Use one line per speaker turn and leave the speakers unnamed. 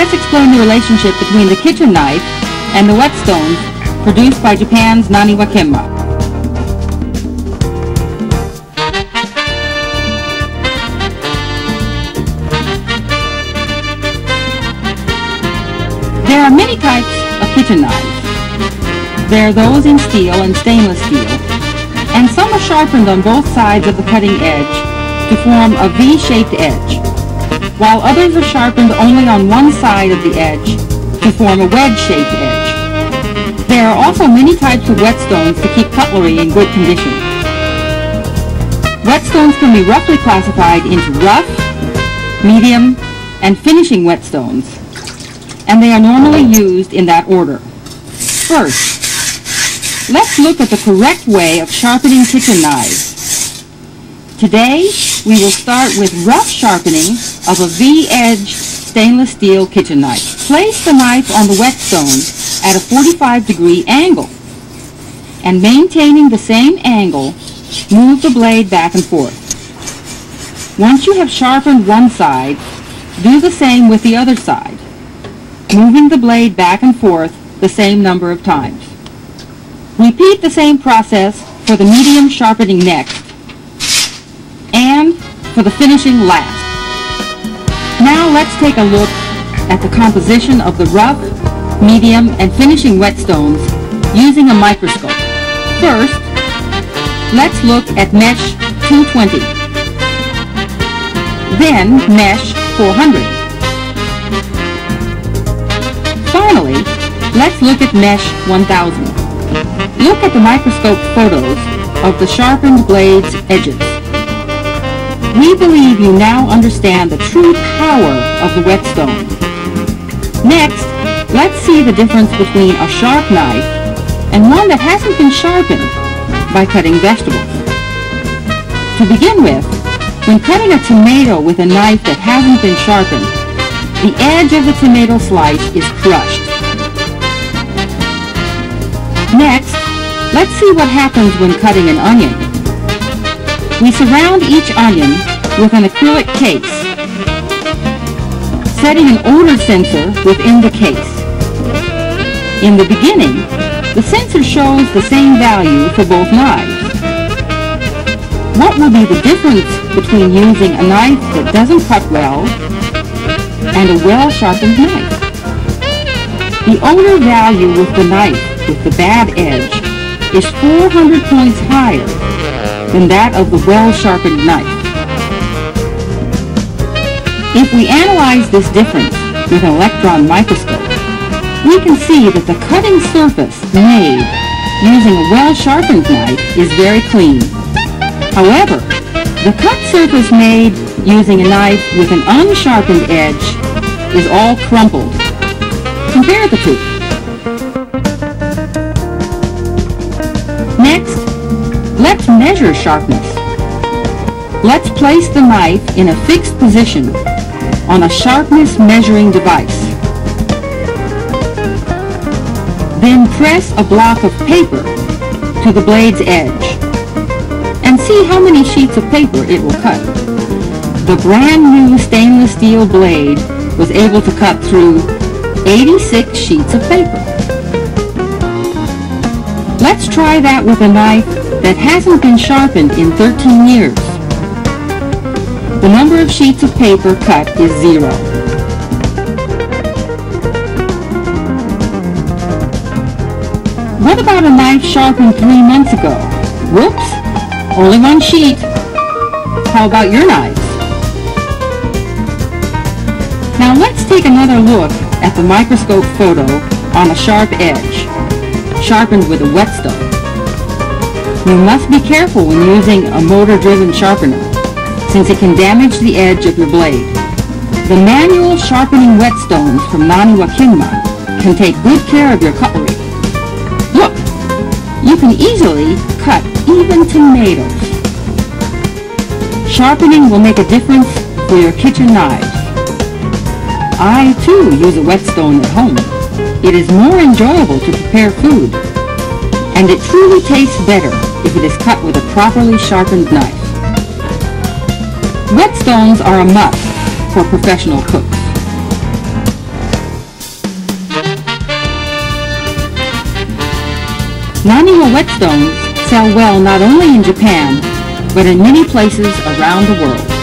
let us explain the relationship between the kitchen knife and the whetstones produced by Japan's Naniwa Sharpening. There are many types of kitchen knives. There are those in steel and stainless steel, and some are sharpened on both sides of the cutting edge to form a V-shaped edge, while others are sharpened only on one side of the edge to form a wedge-shaped edge. There are also many types of whetstones to keep cutlery in good condition. Whetstones can be roughly classified into rough, medium, and finishing whetstones, and they are normally used in that order. First, let's look at the correct way of sharpening kitchen knives. Today, we will start with rough sharpening of a V-edged stainless steel kitchen knife. Place the knife on the whetstone at a 45-degree angle, and maintaining the same angle, move the blade back and forth. Once you have sharpened one side, do the same with the other side, moving the blade back and forth the same number of times. Repeat the same process for the medium sharpening next, and for the finishing last. Now let's take a look at the composition of the rough, medium, and finishing whetstones using a microscope. First, let's look at mesh 220, then mesh 400. Finally, let's look at mesh 1000. Look at the microscope photos of the sharpened blade's edges. We believe you now understand the true power of the whetstone. Next, let's see the difference between a sharp knife and one that hasn't been sharpened by cutting vegetables. To begin with, when cutting a tomato with a knife that hasn't been sharpened, the edge of the tomato slice is crushed. Next, let's see what happens when cutting an onion. We surround each onion with an acrylic case, setting an odor sensor within the case. In the beginning, the sensor shows the same value for both knives. What will be the difference between using a knife that doesn't cut well and a well-sharpened knife? The odor value with the knife with the bad edge is 400 points higher than that of the well-sharpened knife. If we analyze this difference with an electron microscope, we can see that the cutting surface made using a well-sharpened knife is very clean. However, the cut surface made using a knife with an unsharpened edge is all crumpled. Compare the two. Next, let's measure sharpness. Let's place the knife in a fixed position on a sharpness measuring device. Then press a block of paper to the blade's edge and see how many sheets of paper it will cut. The brand new stainless steel blade was able to cut through 86 sheets of paper. Let's try that with a knife that hasn't been sharpened in 13 years. The number of sheets of paper cut is 0. What about a knife sharpened 3 months ago? Whoops, only 1 sheet. How about your knives? Now let's take another look at the microscope photo on a sharp edge, sharpened with a whetstone. You must be careful when using a motor-driven sharpener, since it can damage the edge of your blade. The manual sharpening whetstones from Naniwa Sharpening can take good care of your cutlery. Look, you can easily cut even tomatoes. Sharpening will make a difference for your kitchen knives. I too use a whetstone at home. It is more enjoyable to prepare food, and it truly tastes better if it is cut with a properly sharpened knife. Whetstones are a must for professional cooks. Naniwa whetstones sell well not only in Japan, but in many places around the world.